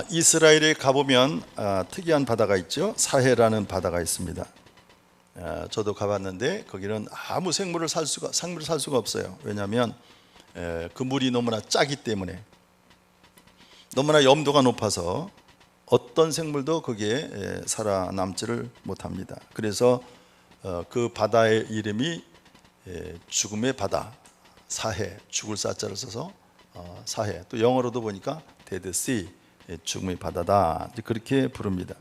이스라엘에 가보면 특이한 바다가 있죠. 사해라는 바다가 있습니다. 저도 가봤는데 거기는 아무 생물을 살 수가 없어요. 왜냐하면 그 물이 너무나 짜기 때문에, 너무나 염도가 높아서 어떤 생물도 거기에 살아남지를 못합니다. 그래서 그 바다의 이름이 죽음의 바다, 사해, 죽을 사자를 써서 사해, 또 영어로도 보니까 데드 씨, 죽음의 바다다, 그렇게 부릅니다.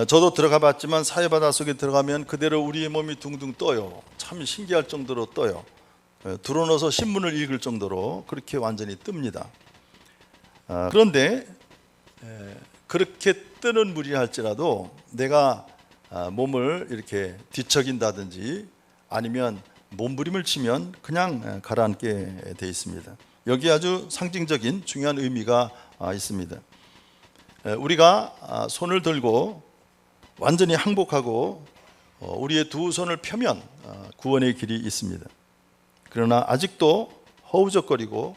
저도 들어가 봤지만 사해 바다 속에 들어가면 그대로 우리의 몸이 둥둥 떠요. 참 신기할 정도로 떠요. 드러눠서 신문을 읽을 정도로 그렇게 완전히 뜹니다. 그런데 그렇게 뜨는 물이라 할지라도 내가 몸을 이렇게 뒤척인다든지 아니면 몸부림을 치면 그냥 가라앉게 돼 있습니다. 여기 아주 상징적인 중요한 의미가 있습니다. 우리가 손을 들고 완전히 항복하고 우리의 두 손을 펴면 구원의 길이 있습니다. 그러나 아직도 허우적거리고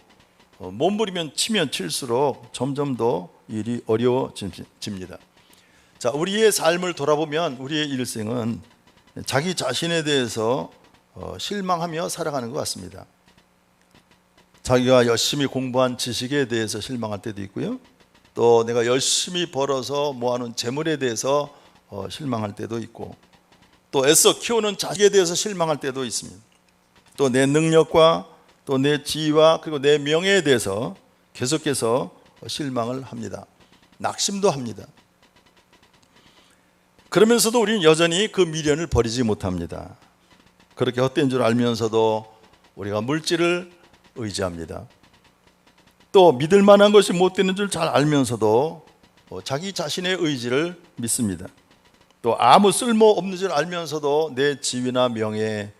몸부리면 치면 칠수록 점점 더 일이 어려워집니다. 자, 우리의 삶을 돌아보면 우리의 일생은 자기 자신에 대해서 실망하며 살아가는 것 같습니다. 자기가 열심히 공부한 지식에 대해서 실망할 때도 있고요, 또 내가 열심히 벌어서 모아놓은 재물에 대해서 실망할 때도 있고, 또 애써 키우는 자식에 대해서 실망할 때도 있습니다. 또 내 능력과 또 내 지위와 그리고 내 명예에 대해서 계속해서 실망을 합니다. 낙심도 합니다. 그러면서도 우리는 여전히 그 미련을 버리지 못합니다. 그렇게 헛된 줄 알면서도 우리가 물질을 의지합니다. 또 믿을 만한 것이 못 되는 줄 잘 알면서도 자기 자신의 의지를 믿습니다. 또 아무 쓸모없는 줄 알면서도 내 지위나 명예,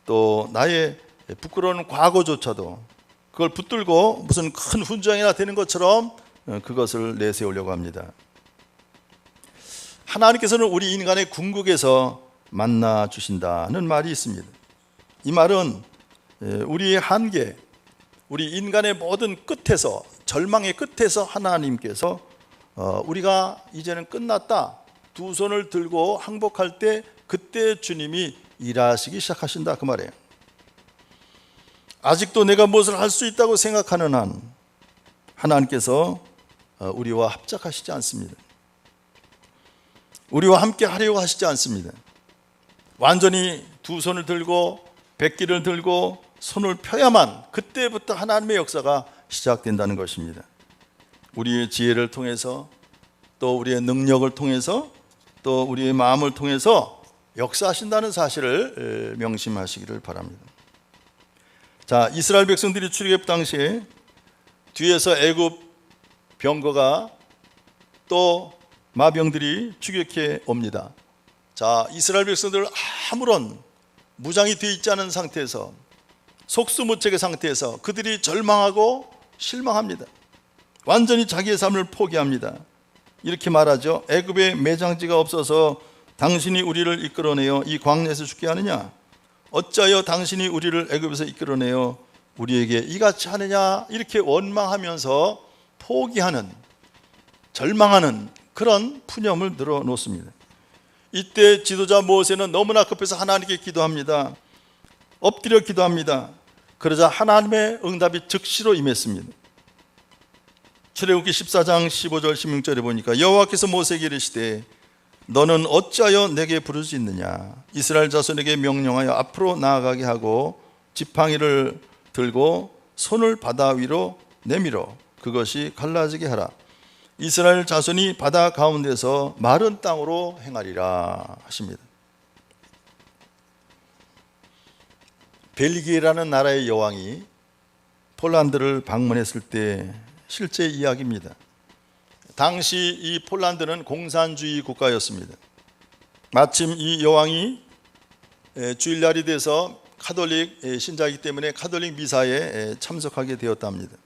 또 나의 부끄러운 과거조차도 그걸 붙들고 무슨 큰 훈장이나 되는 것처럼 그것을 내세우려고 합니다. 하나님께서는 우리 인간의 궁극에서 만나 주신다는 말이 있습니다. 이 말은 우리의 한계, 우리 인간의 모든 끝에서, 절망의 끝에서 하나님께서 우리가 이제는 끝났다, 두 손을 들고 항복할 때 그때 주님이 일하시기 시작하신다, 그 말이에요. 아직도 내가 무엇을 할 수 있다고 생각하는 한 하나님께서 우리와 합작하시지 않습니다. 우리와 함께 하려고 하시지 않습니다. 완전히 두 손을 들고 백기를 들고 손을 펴야만 그때부터 하나님의 역사가 시작된다는 것입니다. 우리의 지혜를 통해서, 또 우리의 능력을 통해서, 또 우리의 마음을 통해서 역사하신다는 사실을 명심하시기를 바랍니다. 자, 이스라엘 백성들이 출애굽 당시에 뒤에서 애굽 병거가 또 마병들이 추격해 옵니다. 자, 이스라엘 백성들 아무런 무장이 되어 있지 않은 상태에서, 속수무책의 상태에서 그들이 절망하고 실망합니다. 완전히 자기의 삶을 포기합니다. 이렇게 말하죠. 애굽에 매장지가 없어서 당신이 우리를 이끌어내어 이 광야에서 죽게 하느냐? 어찌하여 당신이 우리를 애굽에서 이끌어내어 우리에게 이같이 하느냐? 이렇게 원망하면서 포기하는, 절망하는 그런 푸념을 늘어놓습니다. 이때 지도자 모세는 너무나 급해서 하나님께 기도합니다. 엎드려 기도합니다. 그러자 하나님의 응답이 즉시로 임했습니다. 출애굽기 14장 15절 16절에 보니까 여호와께서 모세에게 이르시되 너는 어찌하여 내게 부르짖느냐? 이스라엘 자손에게 명령하여 앞으로 나아가게 하고 지팡이를 들고 손을 바다 위로 내밀어 그것이 갈라지게 하라. 이스라엘 자손이 바다 가운데서 마른 땅으로 행하리라 하십니다. 벨기에라는 나라의 여왕이 폴란드를 방문했을 때 실제 이야기입니다. 당시 이 폴란드는 공산주의 국가였습니다. 마침 이 여왕이 주일날이 돼서 카톨릭 신자이기 때문에 카톨릭 미사에 참석하게 되었답니다.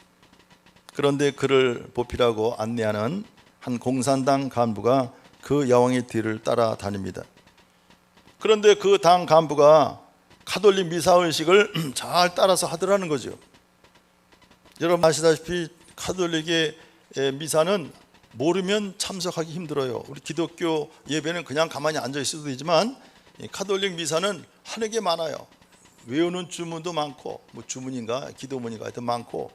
그런데 그를 보필하고 안내하는 한 공산당 간부가 그 여왕의 뒤를 따라다닙니다. 그런데 그 당 간부가 카톨릭 미사의식을 잘 따라서 하더라는 거죠. 여러분 아시다시피 카톨릭의 미사는 모르면 참석하기 힘들어요. 우리 기독교 예배는 그냥 가만히 앉아 있어도 되지만 카톨릭 미사는 하는 게 많아요. 외우는 주문도 많고, 뭐 주문인가 기도문인가 하여튼 많고,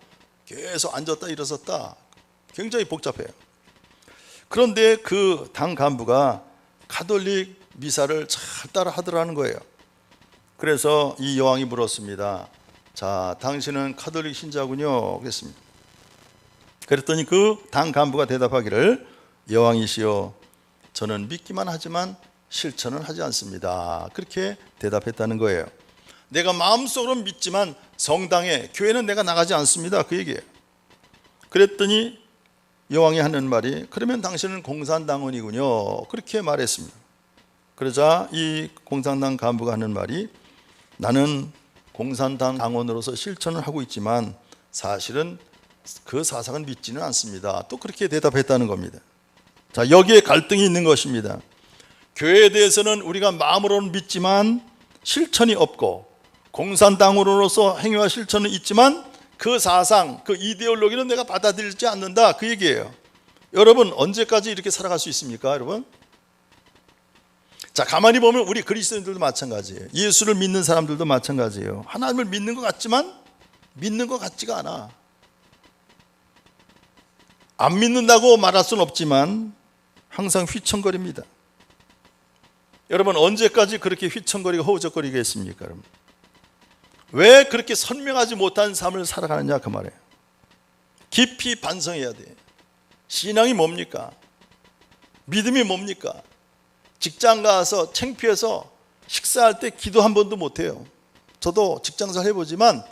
계속 앉았다 일어섰다 굉장히 복잡해요. 그런데 그 당 간부가 카톨릭 미사를 잘 따라 하더라는 거예요. 그래서 이 여왕이 물었습니다. 자, 당신은 카톨릭 신자군요. 그랬습니다. 그랬더니 그 당 간부가 대답하기를, 여왕이시여, 저는 믿기만 하지만 실천은 하지 않습니다. 그렇게 대답했다는 거예요. 내가 마음속으로 믿지만 성당에, 교회는 내가 나가지 않습니다. 그 얘기예요. 그랬더니 여왕이 하는 말이, 그러면 당신은 공산당원이군요. 그렇게 말했습니다. 그러자 이 공산당 간부가 하는 말이, 나는 공산당 당원으로서 실천을 하고 있지만 사실은 그 사상은 믿지는 않습니다. 또 그렇게 대답했다는 겁니다. 자, 여기에 갈등이 있는 것입니다. 교회에 대해서는 우리가 마음으로는 믿지만 실천이 없고, 공산당으로서 행위와 실천은 있지만 그 사상, 그 이데올로기는 내가 받아들이지 않는다, 그 얘기예요. 여러분, 언제까지 이렇게 살아갈 수 있습니까, 여러분? 자, 가만히 보면 우리 그리스도인들도 마찬가지예요. 예수를 믿는 사람들도 마찬가지예요. 하나님을 믿는 것 같지만 믿는 것 같지가 않아. 안 믿는다고 말할 수는 없지만 항상 휘청거립니다. 여러분, 언제까지 그렇게 휘청거리고 허우적거리겠습니까? 여러분, 왜 그렇게 선명하지 못한 삶을 살아가느냐, 그 말이에요. 깊이 반성해야 돼. 신앙이 뭡니까? 믿음이 뭡니까? 직장 가서 창피해서 식사할 때 기도 한 번도 못해요. 저도 직장생활 해보지만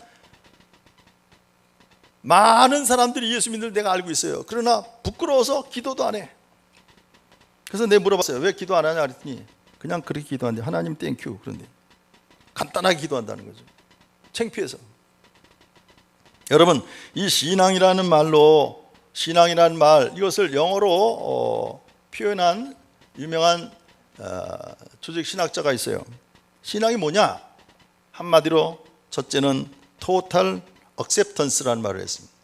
많은 사람들이 예수 믿는 걸 내가 알고 있어요. 그러나 부끄러워서 기도도 안 해. 그래서 내가 물어봤어요. 왜 기도 안 하냐 그랬더니 그냥 그렇게 기도하는데, 하나님 땡큐, 그런데 간단하게 기도한다는 거죠. 창피해서. 여러분, 이 신앙이라는 말로, 신앙이라는 말, 이것을 영어로 표현한 유명한 조직 신학자가 있어요. 신앙이 뭐냐? 한마디로 첫째는 total acceptance라는 말을 했습니다.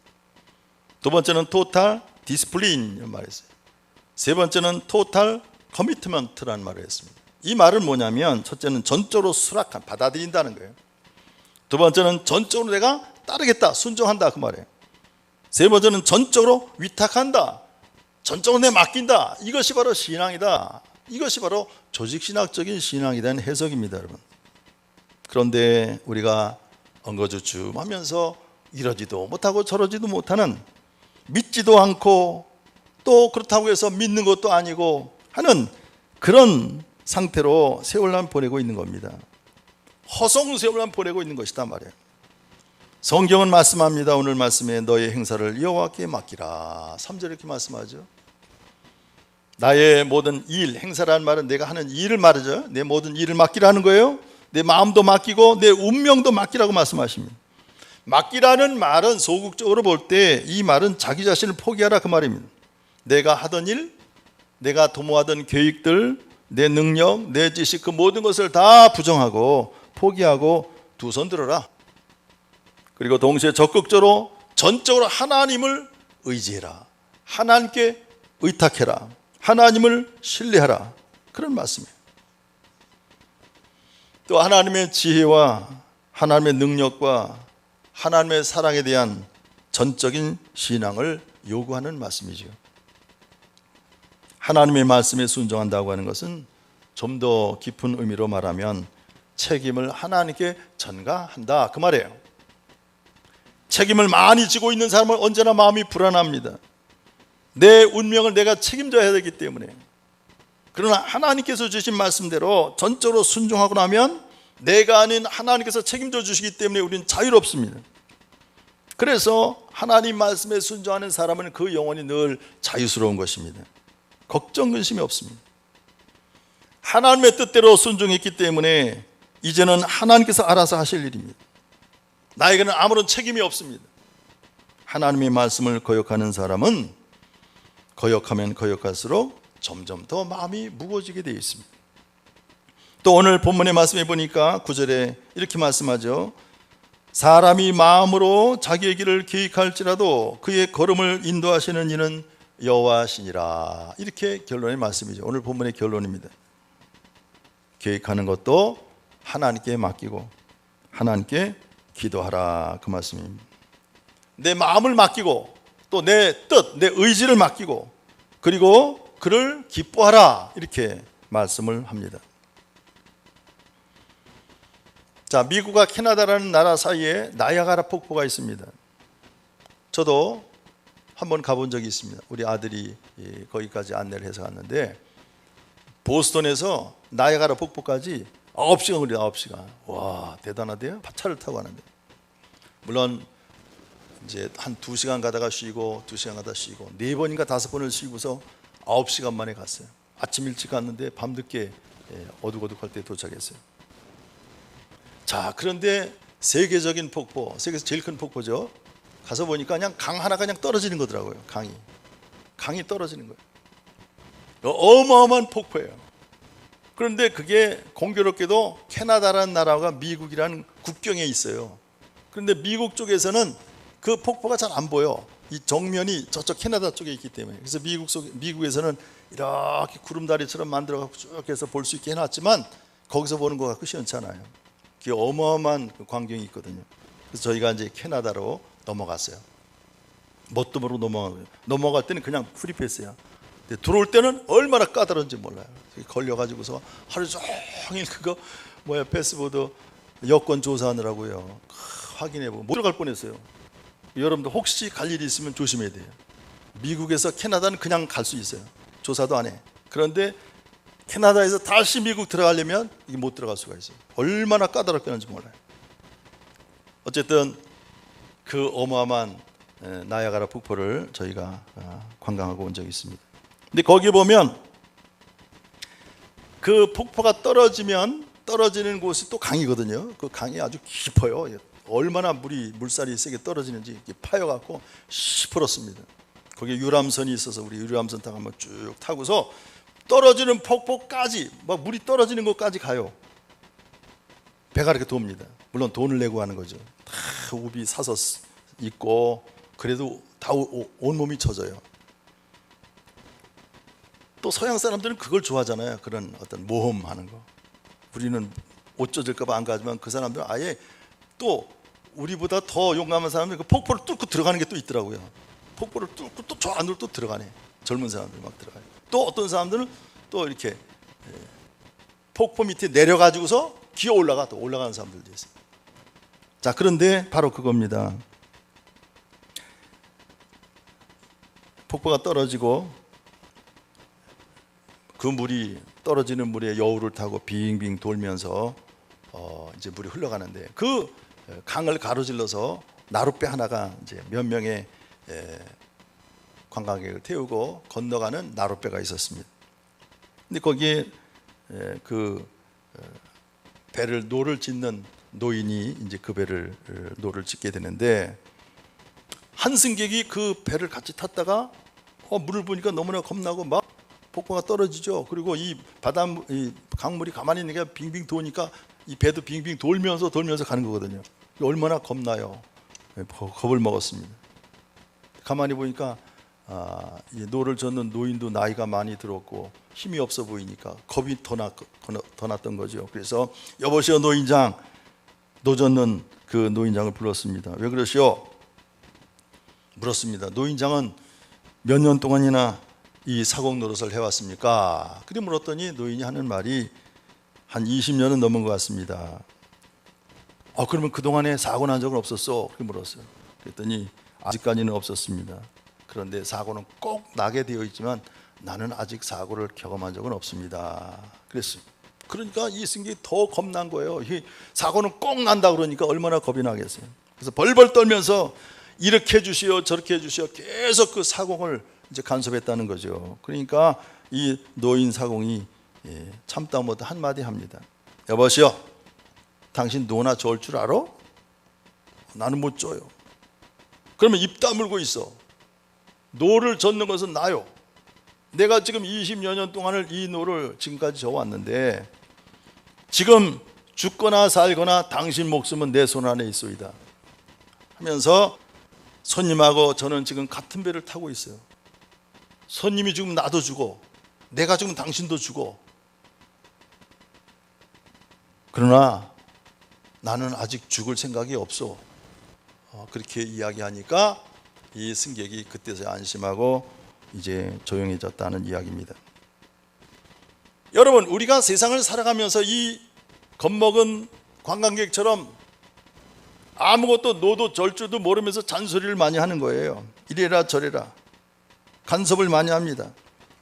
두 번째는 total discipline이라는 말을 했어요. 세 번째는 total commitment라는 말을 했습니다. 이 말은 뭐냐면, 첫째는 전적으로 수락한, 받아들인다는 거예요. 두 번째는 전적으로 내가 따르겠다, 순종한다, 그 말이에요. 세 번째는 전적으로 위탁한다, 전적으로 내 맡긴다. 이것이 바로 신앙이다. 이것이 바로 조직신학적인 신앙에 대한 해석입니다, 여러분. 그런데 우리가 엉거주춤하면서 이러지도 못하고 저러지도 못하는, 믿지도 않고 또 그렇다고 해서 믿는 것도 아니고 하는 그런 상태로 세월만 보내고 있는 겁니다. 허송 세월만 보내고 있는 것이다 말이에요. 성경은 말씀합니다. 오늘 말씀에 너의 행사를 여호와께 맡기라. 3절 이렇게 말씀하죠. 나의 모든 일, 행사라는 말은 내가 하는 일을 말하죠. 내 모든 일을 맡기라는 거예요. 내 마음도 맡기고 내 운명도 맡기라고 말씀하십니다. 맡기라는 말은 소극적으로 볼 때 이 말은 자기 자신을 포기하라, 그 말입니다. 내가 하던 일, 내가 도모하던 계획들, 내 능력, 내 지식, 그 모든 것을 다 부정하고 포기하고 두 손 들어라. 그리고 동시에 적극적으로 전적으로 하나님을 의지해라. 하나님께 의탁해라. 하나님을 신뢰하라. 그런 말씀이에요. 또 하나님의 지혜와 하나님의 능력과 하나님의 사랑에 대한 전적인 신앙을 요구하는 말씀이죠. 하나님의 말씀에 순종한다고 하는 것은 좀 더 깊은 의미로 말하면 책임을 하나님께 전가한다, 그 말이에요. 책임을 많이 지고 있는 사람은 언제나 마음이 불안합니다. 내 운명을 내가 책임져야 되기 때문에. 그러나 하나님께서 주신 말씀대로 전적으로 순종하고 나면 내가 아닌 하나님께서 책임져 주시기 때문에 우리는 자유롭습니다. 그래서 하나님 말씀에 순종하는 사람은 그 영혼이 늘 자유스러운 것입니다. 걱정 근심이 없습니다. 하나님의 뜻대로 순종했기 때문에 이제는 하나님께서 알아서 하실 일입니다. 나에게는 아무런 책임이 없습니다. 하나님의 말씀을 거역하는 사람은 거역하면 거역할수록 점점 더 마음이 무거워지게 되어 있습니다. 또 오늘 본문의 말씀에 보니까 9절에 이렇게 말씀하죠. 사람이 마음으로 자기의 길을 계획할지라도 그의 걸음을 인도하시는 이는 여호와시니라. 이렇게 결론의 말씀이죠. 오늘 본문의 결론입니다. 계획하는 것도 하나님께 맡기고 하나님께 기도하라, 그 말씀입니다. 내 마음을 맡기고 또 내 뜻, 내 의지를 맡기고 그리고 그를 기뻐하라, 이렇게 말씀을 합니다. 자, 미국과 캐나다라는 나라 사이에 나이아가라 폭포가 있습니다. 저도 한번 가본 적이 있습니다. 우리 아들이 거기까지 안내를 해서 갔는데 보스턴에서 나이아가라 폭포까지 9시간 걸려요. 9시간. 와, 대단하대요. 차를 타고 가는데. 물론 이제 한 2시간 가다가 쉬고 2시간 가다가 쉬고 4번인가 5번을 쉬고서 9시간 만에 갔어요. 아침 일찍 갔는데 밤늦게 어둑어둑할 때 도착했어요. 자, 그런데 세계적인 폭포, 세계에서 제일 큰 폭포죠. 가서 보니까 그냥 강 하나가 그냥 떨어지는 거더라고요. 강이 떨어지는 거예요. 어마어마한 폭포예요. 그런데 그게 공교롭게도 캐나다라는 나라가 미국이라는 국경에 있어요. 그런데 미국 쪽에서는 그 폭포가 잘 안 보여. 이 정면이 저쪽 캐나다 쪽에 있기 때문에. 그래서 미국에서는 이렇게 구름다리처럼 만들어갖고 쭉 해서 볼 수 있게 해놨지만 거기서 보는 것 같고 시원찮아요. 그게 어마어마한 광경이 있거든요. 그래서 저희가 이제 캐나다로 넘어갔어요. 멋도모로 넘어갈 때는 그냥 프리패스야. 근데 들어올 때는 얼마나 까다로운지 몰라요. 걸려가지고서 하루 종일 그거 패스보드 여권 조사하느라고요. 확인해보고 못 들어갈 뻔했어요. 여러분들 혹시 갈 일이 있으면 조심해야 돼요. 미국에서 캐나다는 그냥 갈 수 있어요. 조사도 안 해. 그런데 캐나다에서 다시 미국 들어가려면 이게 못 들어갈 수가 있어요. 얼마나 까다롭게 하는지 몰라요. 어쨌든 그 어마어마한 나이아가라 폭포를 저희가 관광하고 온 적이 있습니다. 근데 거기 보면 그 폭포가 떨어지는 곳이 또 강이거든요. 그 강이 아주 깊어요. 얼마나 물살이 세게 떨어지는지 이렇게 파여갖고 시퍼렇습니다. 거기에 유람선이 있어서 우리 유람선 타고 한번 쭉 타고서 떨어지는 폭포까지 막 물이 떨어지는 곳까지 가요. 배가 이렇게 돕니다. 물론 돈을 내고 하는 거죠. 다 우비 사서 있고 그래도 다 온몸이 젖어요. 또 서양 사람들은 그걸 좋아하잖아요. 그런 어떤 모험하는 거. 우리는 옷 젖을까 봐 안 가지만 그 사람들은 아예 또 우리보다 더 용감한 사람들은 그 폭포를 뚫고 들어가는 게 또 있더라고요. 폭포를 뚫고 또 저 안으로 또 들어가네. 젊은 사람들 막 들어가요. 또 어떤 사람들은 또 이렇게 폭포 밑에 내려가지고서 기어 올라가는 사람들도 있어요. 자, 그런데 바로 그겁니다. 폭포가 떨어지고 그 물이 떨어지는 물에 여우를 타고 빙빙 돌면서 이제 물이 흘러가는데 그 강을 가로질러서 나룻배 하나가 이제 몇 명의 관광객을 태우고 건너가는 나룻배가 있었습니다. 근데 거기에 그 배를 노를 짓는 노인이 이제 그 배를 노를 짓게 되는데 한 승객이 그 배를 같이 탔다가 물을 보니까 너무나 겁나고 막 폭포가 떨어지죠. 그리고 이 강물이 가만히 있는 게 빙빙 도니까 이 배도 빙빙 돌면서 가는 거거든요. 얼마나 겁나요. 겁을 먹었습니다. 가만히 보니까 이 노를 젓는 노인도 나이가 많이 들었고 힘이 없어 보이니까 겁이 더 났던 거죠. 그래서 여보시오 노인장, 노 젓는 그 노인장을 불렀습니다. 왜 그러시오? 물었습니다. 노인장은 몇 년 동안이나 이 사공 노릇을 해왔습니까? 그래 물었더니 노인이 하는 말이 한 20년은 넘은 것 같습니다. 그러면 그동안에 사고 난 적은 없었어? 그렇게 물었어요. 그랬더니 아직까지는 없었습니다. 그런데 사고는 꼭 나게 되어 있지만 나는 아직 사고를 경험한 적은 없습니다. 그랬어요. 그러니까 이 승객이 더 겁난 거예요. 사고는 꼭 난다 그러니까 얼마나 겁이 나겠어요. 그래서 벌벌 떨면서 이렇게 해주시오 저렇게 해주시오 계속 그 사공을 이제 간섭했다는 거죠. 그러니까 이 노인 사공이 참다 못해 한마디 합니다. 여보시오, 당신 노나 저을 줄 알아? 나는 못 져요. 그러면 입 다물고 있어. 노를 젓는 것은 나요. 내가 지금 20여 년 동안을 이 노를 지금까지 져왔는데 지금 죽거나 살거나 당신 목숨은 내 손 안에 있소이다 하면서 손님하고 저는 지금 같은 배를 타고 있어요. 손님이 죽으면 나도 죽어, 내가 죽으면 당신도 죽어. 그러나 나는 아직 죽을 생각이 없어. 그렇게 이야기하니까 이 승객이 그때서야 안심하고 이제 조용해졌다는 이야기입니다. 여러분, 우리가 세상을 살아가면서 이 겁먹은 관광객처럼 아무것도 노도 절주도 모르면서 잔소리를 많이 하는 거예요. 이래라 저래라 간섭을 많이 합니다.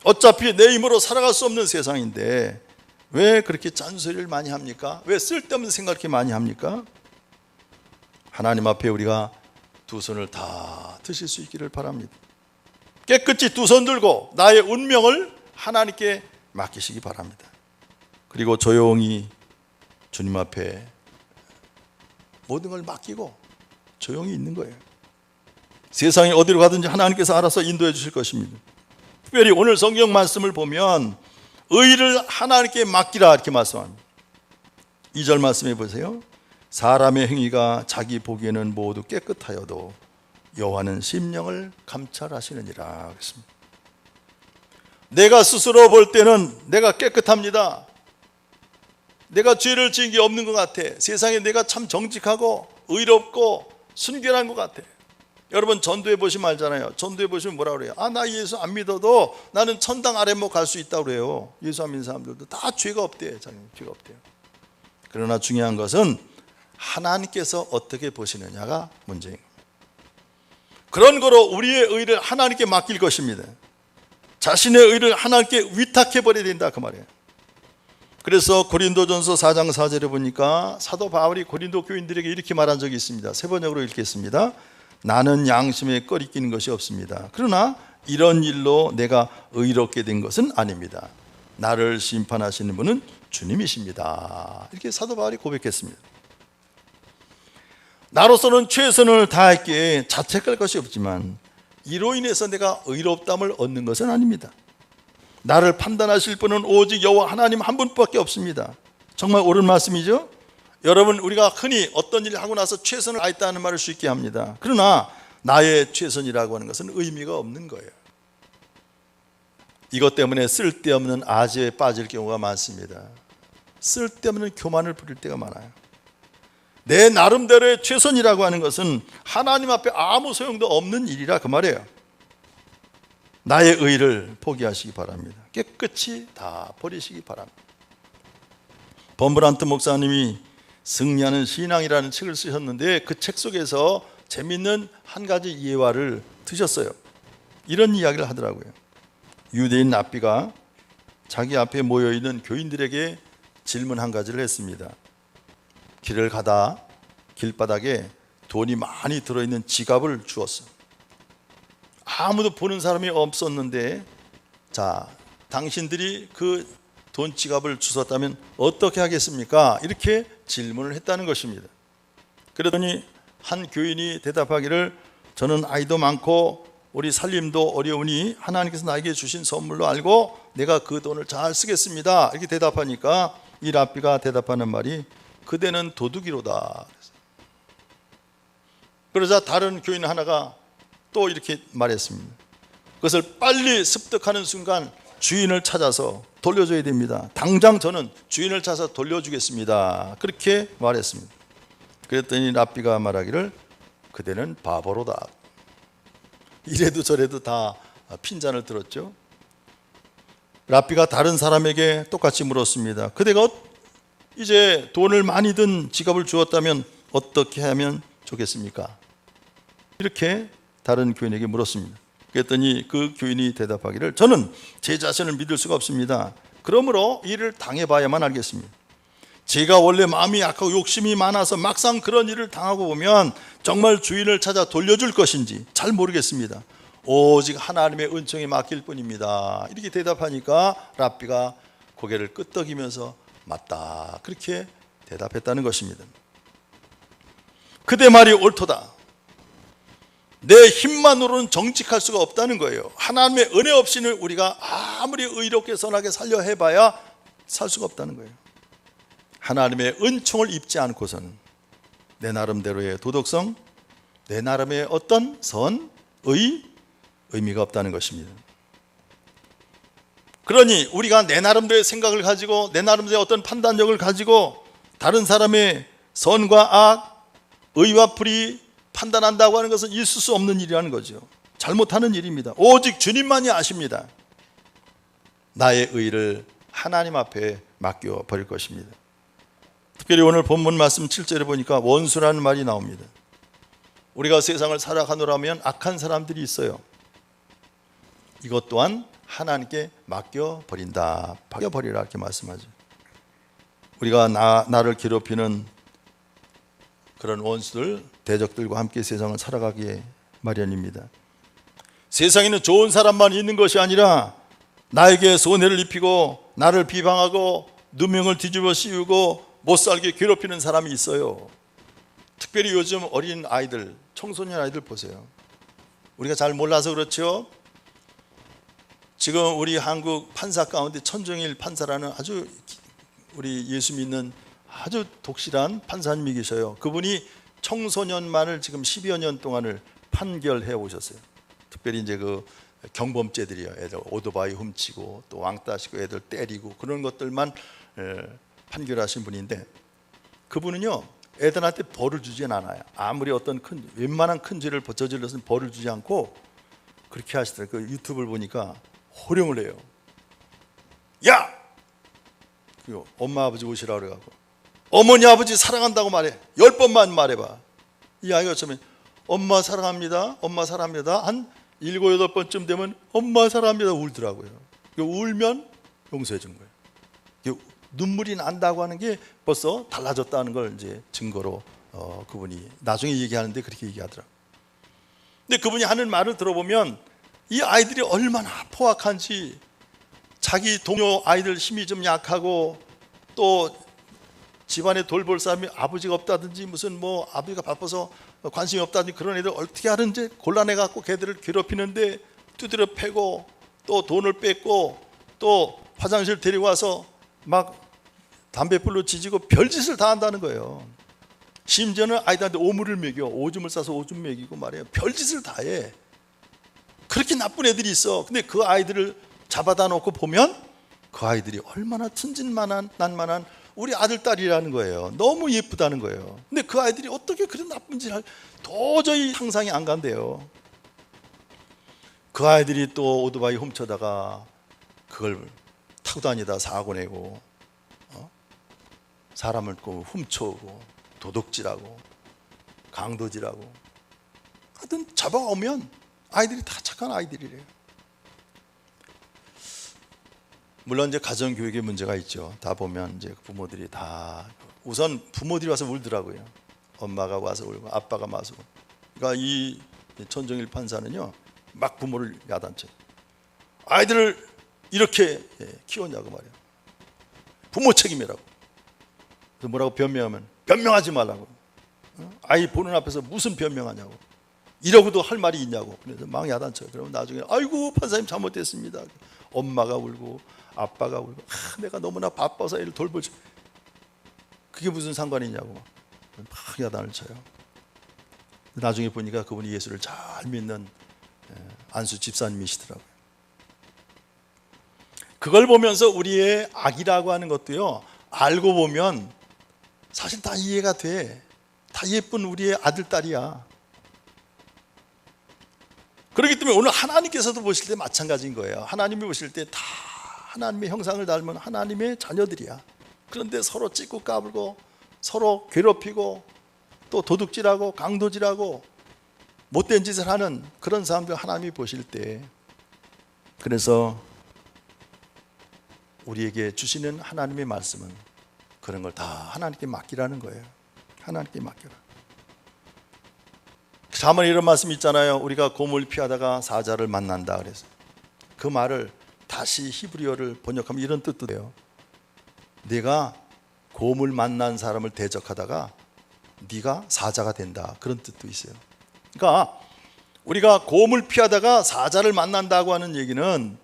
어차피 내 힘으로 살아갈 수 없는 세상인데 왜 그렇게 잔소리를 많이 합니까? 왜 쓸데없는 생각을 그렇게 많이 합니까? 하나님 앞에 우리가 두 손을 다 드실 수 있기를 바랍니다. 깨끗이 두 손 들고 나의 운명을 하나님께 맡기시기 바랍니다. 그리고 조용히 주님 앞에 모든 걸 맡기고 조용히 있는 거예요. 세상에 어디로 가든지 하나님께서 알아서 인도해 주실 것입니다. 특별히 오늘 성경 말씀을 보면 의를 하나님께 맡기라 이렇게 말씀합니다. 2절 말씀해 보세요. 사람의 행위가 자기 보기에는 모두 깨끗하여도 여호와는 심령을 감찰하시느니라 그랬습니다. 내가 스스로 볼 때는 내가 깨끗합니다. 내가 죄를 지은 게 없는 것 같아. 세상에 내가 참 정직하고 의롭고 순결한 것 같아. 여러분 전도해 보시면 알잖아요. 전도해 보시면 뭐라 그래요? 나 예수 안 믿어도 나는 천당 아랫목 갈 수 있다고 그래요. 예수 안 믿는 사람들도 다 죄가 없대요. 죄가 없대요. 그러나 중요한 것은 하나님께서 어떻게 보시느냐가 문제인 겁니다. 그런 거로 우리의 의를 하나님께 맡길 것입니다. 자신의 의를 하나님께 위탁해 버려야 된다 그 말이에요. 그래서 고린도전서 4장 4절에 보니까 사도 바울이 고린도 교인들에게 이렇게 말한 적이 있습니다. 세 번역으로 읽겠습니다. 나는 양심에 꺼리끼는 것이 없습니다. 그러나 이런 일로 내가 의롭게 된 것은 아닙니다. 나를 심판하시는 분은 주님이십니다. 이렇게 사도 바울이 고백했습니다. 나로서는 최선을 다했기에 자책할 것이 없지만 이로 인해서 내가 의롭다함을 얻는 것은 아닙니다. 나를 판단하실 분은 오직 여호와 하나님 한 분밖에 없습니다. 정말 옳은 말씀이죠? 여러분, 우리가 흔히 어떤 일을 하고 나서 최선을 다했다는 말을 쉽게 합니다. 그러나 나의 최선이라고 하는 것은 의미가 없는 거예요. 이것 때문에 쓸데없는 아재에 빠질 경우가 많습니다. 쓸데없는 교만을 부릴 때가 많아요. 내 나름대로의 최선이라고 하는 것은 하나님 앞에 아무 소용도 없는 일이라 그 말이에요. 나의 의를 포기하시기 바랍니다. 깨끗이 다 버리시기 바랍니다. 범브란트 목사님이 승리하는 신앙이라는 책을 쓰셨는데 그 책 속에서 재미있는 한 가지 예화를 드셨어요. 이런 이야기를 하더라고요. 유대인 랍비가 자기 앞에 모여있는 교인들에게 질문 한 가지를 했습니다. 길을 가다 길바닥에 돈이 많이 들어있는 지갑을 주었어. 아무도 보는 사람이 없었는데, 자, 당신들이 그 돈 지갑을 주웠다면 어떻게 하겠습니까? 이렇게 질문을 했다는 것입니다. 그러더니 한 교인이 대답하기를, 저는 아이도 많고 우리 살림도 어려우니 하나님께서 나에게 주신 선물로 알고 내가 그 돈을 잘 쓰겠습니다. 이렇게 대답하니까 이 랍비가 대답하는 말이, 그대는 도둑이로다. 그러자 다른 교인 하나가 또 이렇게 말했습니다. 그것을 빨리 습득하는 순간 주인을 찾아서 돌려줘야 됩니다. 당장 저는 주인을 찾아서 돌려주겠습니다. 그렇게 말했습니다. 그랬더니 랍비가 말하기를, 그대는 바보로다. 이래도 저래도 다 핀잔을 들었죠. 랍비가 다른 사람에게 똑같이 물었습니다. 그대가 이제 돈을 많이 든 지갑을 주었다면 어떻게 하면 좋겠습니까? 이렇게 다른 교인에게 물었습니다. 그랬더니 그 교인이 대답하기를, 저는 제 자신을 믿을 수가 없습니다. 그러므로 이를 당해봐야만 알겠습니다. 제가 원래 마음이 약하고 욕심이 많아서 막상 그런 일을 당하고 보면 정말 주인을 찾아 돌려줄 것인지 잘 모르겠습니다. 오직 하나님의 은총에 맡길 뿐입니다. 이렇게 대답하니까 랍비가 고개를 끄덕이면서 맞다, 그렇게 대답했다는 것입니다. 그대 말이 옳도다. 내 힘만으로는 정직할 수가 없다는 거예요. 하나님의 은혜 없이는 우리가 아무리 의롭게 선하게 살려 해봐야 살 수가 없다는 거예요. 하나님의 은총을 입지 않고서는 내 나름대로의 도덕성, 내 나름의 어떤 의미가 없다는 것입니다. 그러니 우리가 내 나름대로의 생각을 가지고 내 나름대로의 어떤 판단력을 가지고 다른 사람의 선과 악, 의와 불이 판단한다고 하는 것은 있을 수 없는 일이라는 거죠. 잘못하는 일입니다. 오직 주님만이 아십니다. 나의 의를 하나님 앞에 맡겨버릴 것입니다. 특별히 오늘 본문 말씀 7절에 보니까 원수라는 말이 나옵니다. 우리가 세상을 살아가노라면 악한 사람들이 있어요. 이것 또한 하나님께 맡겨버린다. 맡겨버리라 이렇게 말씀하죠. 우리가 나를 괴롭히는 그런 원수들, 대적들과 함께 세상을 살아가기에 마련입니다. 세상에는 좋은 사람만 있는 것이 아니라 나에게 손해를 입히고 나를 비방하고 누명을 뒤집어 씌우고 못살게 괴롭히는 사람이 있어요. 특별히 요즘 어린 아이들, 청소년 아이들 보세요. 우리가 잘 몰라서 그렇죠. 지금 우리 한국 판사 가운데 천정일 판사라는 아주 우리 예수 믿는 아주 독실한 판사님이 계셔요. 그분이 청소년만을 지금 10여 년 동안을 판결해 오셨어요. 특별히 이제 그 경범죄들이요. 애들 오토바이 훔치고 또 왕따 시고 애들 때리고 그런 것들만 판결하신 분인데, 그분은요 애들한테 벌을 주진 않아요. 아무리 어떤 웬만한 큰 죄를 저질러서는 벌을 주지 않고 그렇게 하시더라고요. 그 유튜브를 보니까 호령을 해요. 야! 엄마 아버지 오시라 그래가지고 어머니 아버지 사랑한다고 말해. 10번만 말해봐. 이 아이가 처음에 엄마 사랑합니다, 엄마 사랑합니다 한 7, 8번쯤 되면 엄마 사랑합니다 울더라고요. 울면 용서해 준 거예요. 눈물이 난다고 하는 게 벌써 달라졌다는 걸 이제 증거로 그분이 나중에 얘기하는데 그렇게 얘기하더라고요. 근데 그분이 하는 말을 들어보면 이 아이들이 얼마나 포악한지, 자기 동료 아이들 힘이 좀 약하고 또 집안에 돌볼 사람이 아버지가 없다든지 무슨 뭐 아버지가 바빠서 관심이 없다든지 그런 애들 어떻게 하는지 곤란해갖고 걔들을 괴롭히는데 두드려 패고 또 돈을 뺏고 또 화장실 데리고 와서 막 담배불로 지지고 별짓을 다 한다는 거예요. 심지어는 아이들한테 오물을 먹여, 오줌을 싸서 오줌 먹이고 말이에요. 별짓을 다 해. 그렇게 나쁜 애들이 있어. 근데 그 아이들을 잡아다 놓고 보면 그 아이들이 얼마나 천진난만한 우리 아들 딸이라는 거예요. 너무 예쁘다는 거예요. 근데 그 아이들이 어떻게 그런 나쁜 짓을 도저히 상상이 안 간대요. 그 아이들이 또 오토바이 훔쳐다가 그걸 타고 다니다 사고 내고 사람을 또 훔쳐오고 도둑질하고 강도질하고 하여튼 잡아오면 아이들이 다 착한 아이들이래요. 물론 이제 가정교육에 문제가 있죠. 다 보면 이제 부모들이 다 우선 부모들이 와서 울더라고요. 엄마가 와서 울고 아빠가 와서 울고. 그러니까 이 천정일 판사는요 막 부모를 야단쳐요. 아이들을 이렇게 키웠냐고 말이에요. 부모 책임이라고. 그래서 뭐라고 변명하면 변명하지 말라고. 아이 보는 앞에서 무슨 변명하냐고. 이러고도 할 말이 있냐고. 그래서 막 야단쳐요. 그러면 나중에 아이고 판사님 잘못됐습니다. 엄마가 울고 아빠가 울고 내가 너무나 바빠서 애를 돌보지. 그게 무슨 상관이 있냐고 막 야단을 쳐요. 나중에 보니까 그분이 예수를 잘 믿는 안수 집사님이시더라고요. 그걸 보면서 우리의 악이라고 하는 것도요 알고 보면 사실 다 이해가 돼. 다 예쁜 우리의 아들 딸이야. 그렇기 때문에 오늘 하나님께서도 보실 때 마찬가지인 거예요. 하나님이 보실 때 다 하나님의 형상을 닮은 하나님의 자녀들이야. 그런데 서로 찢고 까불고 서로 괴롭히고 또 도둑질하고 강도질하고 못된 짓을 하는 그런 사람들 하나님이 보실 때, 그래서 우리에게 주시는 하나님의 말씀은 그런 걸 다 하나님께 맡기라는 거예요. 하나님께 맡겨라. 잠언에 이런 말씀이 있잖아요. 우리가 곰을 피하다가 사자를 만난다 그래서 그 말을 다시 히브리어를 번역하면 이런 뜻도 돼요. 네가 곰을 만난 사람을 대적하다가 네가 사자가 된다, 그런 뜻도 있어요. 그러니까 우리가 곰을 피하다가 사자를 만난다고 하는 얘기는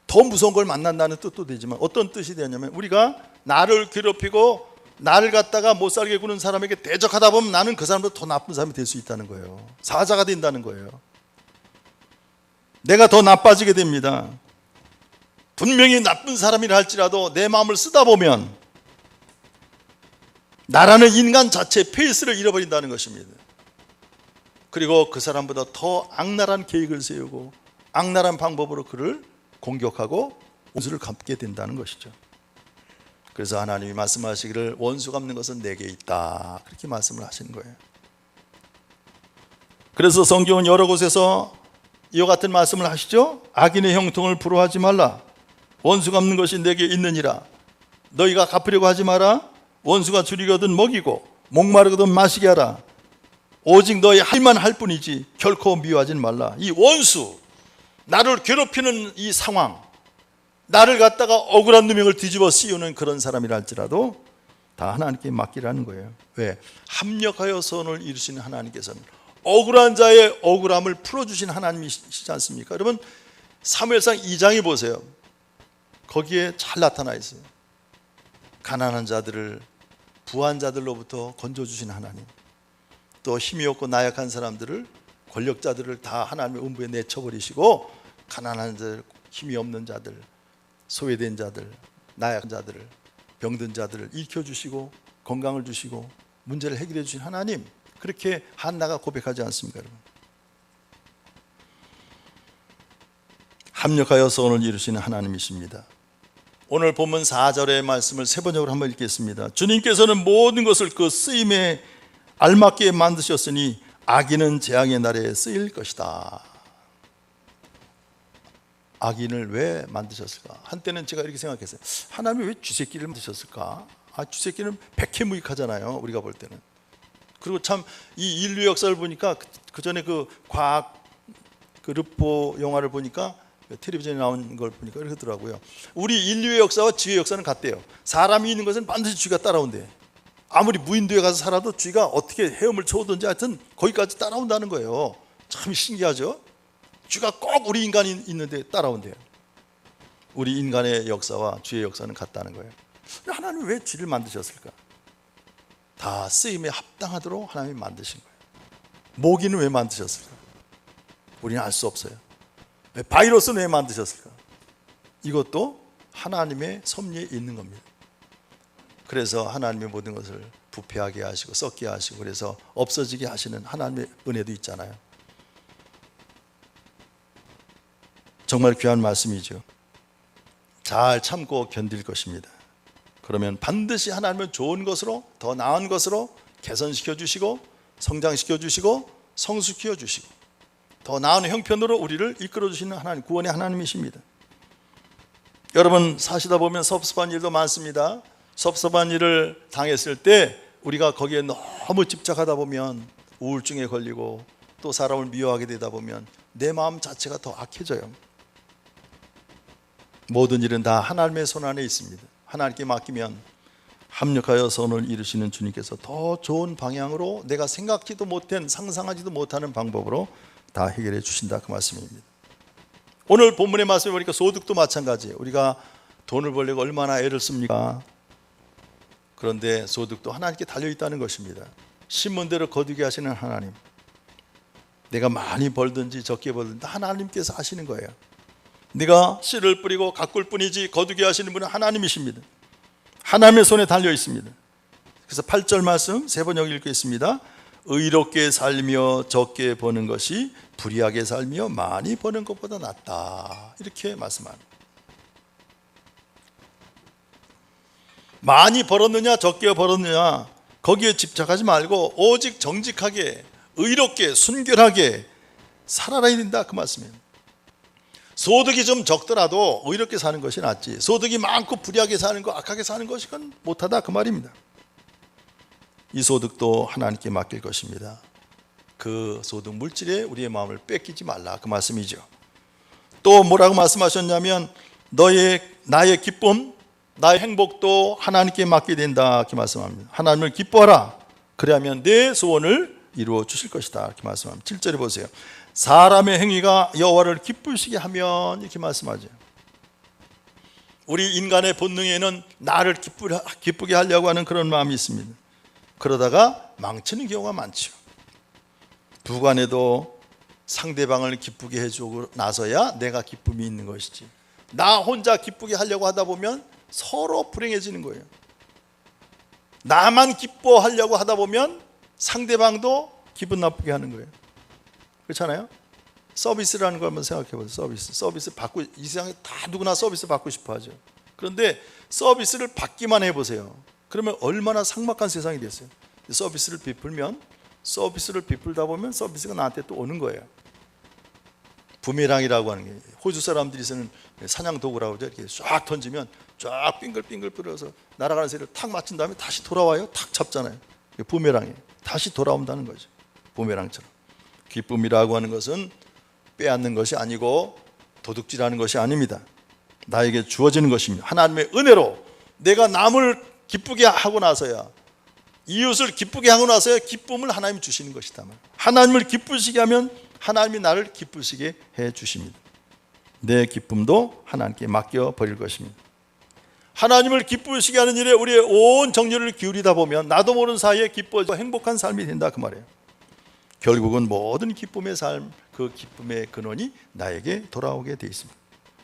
더 무서운 걸 만난다는 뜻도 되지만 어떤 뜻이 되냐면 우리가 나를 괴롭히고 나를 갖다가 못 살게 구는 사람에게 대적하다 보면 나는 그 사람보다 더 나쁜 사람이 될 수 있다는 거예요. 사자가 된다는 거예요. 내가 더 나빠지게 됩니다. 분명히 나쁜 사람이라 할지라도 내 마음을 쓰다 보면 나라는 인간 자체의 페이스를 잃어버린다는 것입니다. 그리고 그 사람보다 더 악랄한 계획을 세우고 악랄한 방법으로 그를 공격하고 원수를 갚게 된다는 것이죠. 그래서 하나님이 말씀하시기를 원수 갚는 것은 내게 있다, 그렇게 말씀을 하시는 거예요. 그래서 성경은 여러 곳에서 이와 같은 말씀을 하시죠. 악인의 형통을 부러워하지 말라. 원수 갚는 것이 내게 있느니라. 너희가 갚으려고 하지 마라. 원수가 줄이거든 먹이고 목마르거든 마시게 하라. 오직 너희 할만 할 뿐이지 결코 미워하지 말라. 이 원수, 나를 괴롭히는 이 상황, 나를 갖다가 억울한 누명을 뒤집어 씌우는 그런 사람이라 할지라도 다 하나님께 맡기라는 거예요. 왜? 합력하여 선을 이루시는 하나님께서는 억울한 자의 억울함을 풀어주신 하나님이시지 않습니까? 여러분, 사무엘상 2장에 보세요. 거기에 잘 나타나 있어요. 가난한 자들을 부한 자들로부터 건져주신 하나님, 또 힘이 없고 나약한 사람들을, 권력자들을 다 하나님의 음부에 내쳐버리시고 가난한 자들, 힘이 없는 자들, 소외된 자들, 나약한 자들을, 병든 자들을 일으켜주시고 건강을 주시고 문제를 해결해 주신 하나님, 그렇게 한나가 고백하지 않습니까, 여러분? 합력하여 선을 이루시는 하나님이십니다. 오늘 본문 4절의 말씀을 세 번역으로 한번 읽겠습니다. 주님께서는 모든 것을 그 쓰임에 알맞게 만드셨으니 악인은 재앙의 날에 쓰일 것이다. 악인을 왜 만드셨을까? 한때는 제가 이렇게 생각했어요. 하나님이 왜 쥐새끼를 만드셨을까? 쥐새끼는 백해무익하잖아요, 우리가 볼 때는. 그리고 참 이 인류 역사를 보니까 그 전에 그 과학 그 르포 영화를 보니까 텔레비전에 나온 걸 보니까 이렇게 하더라고요. 우리 인류의 역사와 쥐의 역사는 같대요. 사람이 있는 것은 반드시 쥐가 따라온대. 아무리 무인도에 가서 살아도 쥐가 어떻게 헤엄을 쳐오든지 하여튼 거기까지 따라온다는 거예요. 참 신기하죠? 쥐가 꼭 우리 인간이 있는데 따라온대요. 우리 인간의 역사와 쥐의 역사는 같다는 거예요. 하나님이 왜 쥐를 만드셨을까? 다 쓰임에 합당하도록 하나님이 만드신 거예요. 모기는 왜 만드셨을까? 우리는 알 수 없어요. 바이러스는 왜 만드셨을까? 이것도 하나님의 섭리에 있는 겁니다. 그래서 하나님의 모든 것을 부패하게 하시고 썩게 하시고 그래서 없어지게 하시는 하나님의 은혜도 있잖아요. 정말 귀한 말씀이죠. 잘 참고 견딜 것입니다. 그러면 반드시 하나님은 좋은 것으로, 더 나은 것으로 개선시켜 주시고 성장시켜 주시고 성숙시켜 주시고 더 나은 형편으로 우리를 이끌어 주시는 하나님, 구원의 하나님이십니다. 여러분, 사시다 보면 섭섭한 일도 많습니다. 섭섭한 일을 당했을 때 우리가 거기에 너무 집착하다 보면 우울증에 걸리고 또 사람을 미워하게 되다 보면 내 마음 자체가 더 악해져요. 모든 일은 다 하나님의 손 안에 있습니다. 하나님께 맡기면 합력하여 선을 이루시는 주님께서 더 좋은 방향으로 내가 생각지도 못한, 상상하지도 못하는 방법으로 다 해결해 주신다, 그 말씀입니다. 오늘 본문의 말씀을 보니까 소득도 마찬가지예요. 우리가 돈을 벌려고 얼마나 애를 씁니까? 그런데 소득도 하나님께 달려있다는 것입니다. 신문대로 거두게 하시는 하나님, 내가 많이 벌든지 적게 벌든지 하나님께서 하시는 거예요. 네가 씨를 뿌리고 가꿀 뿐이지 거두게 하시는 분은 하나님이십니다. 하나님의 손에 달려 있습니다. 그래서 8절 말씀 세 번 읽겠습니다. 의롭게 살며 적게 버는 것이 불의하게 살며 많이 버는 것보다 낫다, 이렇게 말씀합니다. 많이 벌었느냐 적게 벌었느냐 거기에 집착하지 말고 오직 정직하게 의롭게 순결하게 살아야 된다, 그 말씀입니다. 소득이 좀 적더라도 의롭게 사는 것이 낫지, 소득이 많고 불의하게 사는 거, 악하게 사는 것이 그건 못하다, 그 말입니다. 이 소득도 하나님께 맡길 것입니다. 그 소득 물질에 우리의 마음을 뺏기지 말라, 그 말씀이죠. 또 뭐라고 말씀하셨냐면 나의 기쁨, 나의 행복도 하나님께 맡게 된다, 이렇게 말씀합니다. 하나님을 기뻐하라, 그래야면 내 소원을 이루어 주실 것이다, 이렇게 말씀합니다. 7절에 보세요. 사람의 행위가 여호와를 기쁘시게 하면, 이렇게 말씀하죠. 우리 인간의 본능에는 나를 기쁘게 하려고 하는 그런 마음이 있습니다. 그러다가 망치는 경우가 많죠. 부관에도 상대방을 기쁘게 해주고 나서야 내가 기쁨이 있는 것이지, 나 혼자 기쁘게 하려고 하다 보면 서로 불행해지는 거예요. 나만 기뻐하려고 하다 보면 상대방도 기분 나쁘게 하는 거예요. 그렇잖아요? 서비스라는 걸 한번 생각해 보세요. 서비스 받고, 이 세상에 다 누구나 서비스 받고 싶어 하죠. 그런데 서비스를 받기만 해보세요. 그러면 얼마나 삭막한 세상이 됐어요. 서비스를 베풀다 보면 서비스가 나한테 또 오는 거예요. 부메랑이라고 하는 게, 호주 사람들이 쓰는 사냥 도구라고 그러죠. 이렇게 쫙 던지면 쫙 빙글빙글 뿌려서 날아가는 새를 탁 맞춘 다음에 다시 돌아와요. 탁 잡잖아요. 부메랑이 다시 돌아온다는 거죠. 부메랑처럼. 기쁨이라고 하는 것은 빼앗는 것이 아니고 도둑질하는 것이 아닙니다. 나에게 주어지는 것입니다. 하나님의 은혜로 내가 남을 기쁘게 하고 나서야, 이웃을 기쁘게 하고 나서야 기쁨을 하나님이 주시는 것이다. 하나님을 기쁘시게 하면 하나님이 나를 기쁘시게 해 주십니다. 내 기쁨도 하나님께 맡겨버릴 것입니다. 하나님을 기쁘시게 하는 일에 우리의 온 정열을 기울이다 보면 나도 모르는 사이에 기뻐지고 행복한 삶이 된다, 그 말이에요. 결국은 모든 기쁨의 삶, 그 기쁨의 근원이 나에게 돌아오게 되어 있습니다.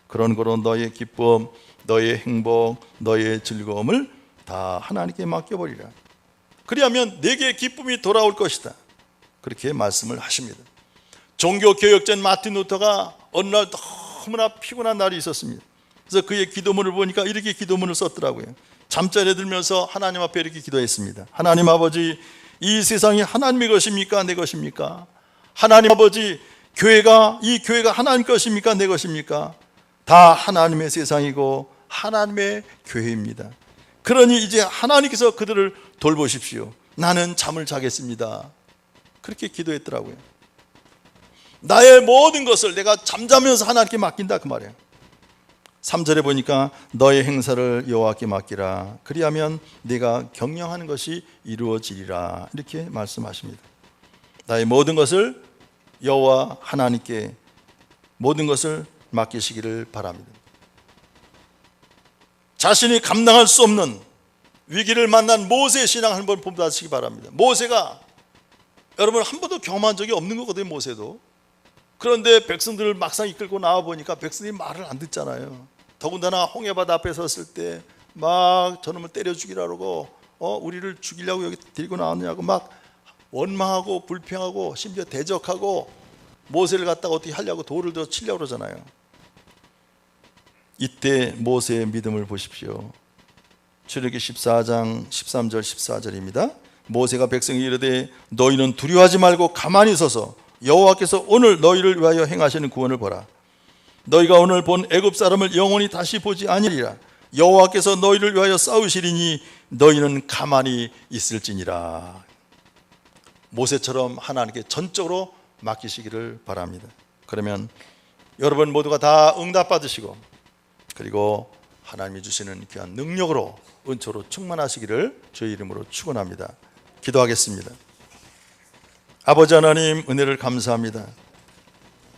그런 거로 너의 기쁨, 너의 행복, 너의 즐거움을 다 하나님께 맡겨버리라. 그리하면 내게 기쁨이 돌아올 것이다. 그렇게 말씀을 하십니다. 종교개혁자인 마틴 루터가 어느 날 너무나 피곤한 날이 있었습니다. 그래서 그의 기도문을 보니까 이렇게 기도문을 썼더라고요. 잠자리에 들면서 하나님 앞에 이렇게 기도했습니다. 하나님 아버지, 이 세상이 하나님의 것입니까? 내 것입니까? 하나님 아버지, 이 교회가 하나님 것입니까? 내 것입니까? 다 하나님의 세상이고 하나님의 교회입니다. 그러니 이제 하나님께서 그들을 돌보십시오. 나는 잠을 자겠습니다. 그렇게 기도했더라고요. 나의 모든 것을 내가 잠자면서 하나님께 맡긴다, 그 말이에요. 3절에 보니까 너의 행사를 여호와께 맡기라. 그리하면 네가 경영하는 것이 이루어지리라. 이렇게 말씀하십니다. 나의 모든 것을 여호와 하나님께 모든 것을 맡기시기를 바랍니다. 자신이 감당할 수 없는 위기를 만난 모세의 신앙 한번 본다시기 바랍니다. 모세가 여러분 한 번도 경험한 적이 없는 거거든요, 모세도. 그런데 백성들을 막상 이끌고 나와 보니까 백성들이 말을 안 듣잖아요. 더군다나 홍해바다 앞에 섰을 때 막 저놈을 때려 죽이라고, 우리를 죽이려고 여기 데리고 나왔느냐고 막 원망하고 불평하고 심지어 대적하고 모세를 갖다가 어떻게 하려고 돌을 들어 치려고 그러잖아요. 이때 모세의 믿음을 보십시오. 출애굽기 14장 13절 14절입니다. 모세가 백성에 이르되 너희는 두려워하지 말고 가만히 서서 여호와께서 오늘 너희를 위하여 행하시는 구원을 보라. 너희가 오늘 본 애굽 사람을 영원히 다시 보지 아니리라. 여호와께서 너희를 위하여 싸우시리니 너희는 가만히 있을지니라. 모세처럼 하나님께 전적으로 맡기시기를 바랍니다. 그러면 여러분 모두가 다 응답 받으시고, 그리고 하나님이 주시는 귀한 능력으로 은초로 충만하시기를 주의 이름으로 축원합니다. 기도하겠습니다. 아버지 하나님, 은혜를 감사합니다.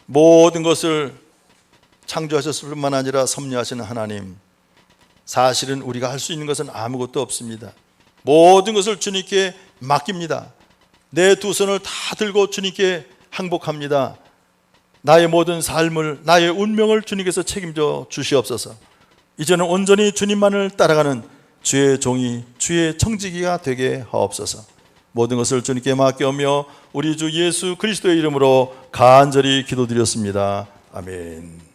모든 것을 창조하셨을 뿐만 아니라 섭리하시는 하나님, 사실은 우리가 할 수 있는 것은 아무것도 없습니다. 모든 것을 주님께 맡깁니다. 내 두 손을 다 들고 주님께 항복합니다. 나의 모든 삶을, 나의 운명을 주님께서 책임져 주시옵소서. 이제는 온전히 주님만을 따라가는 주의 종이, 주의 청지기가 되게 하옵소서. 모든 것을 주님께 맡겨오며 우리 주 예수 그리스도의 이름으로 간절히 기도드렸습니다. 아멘.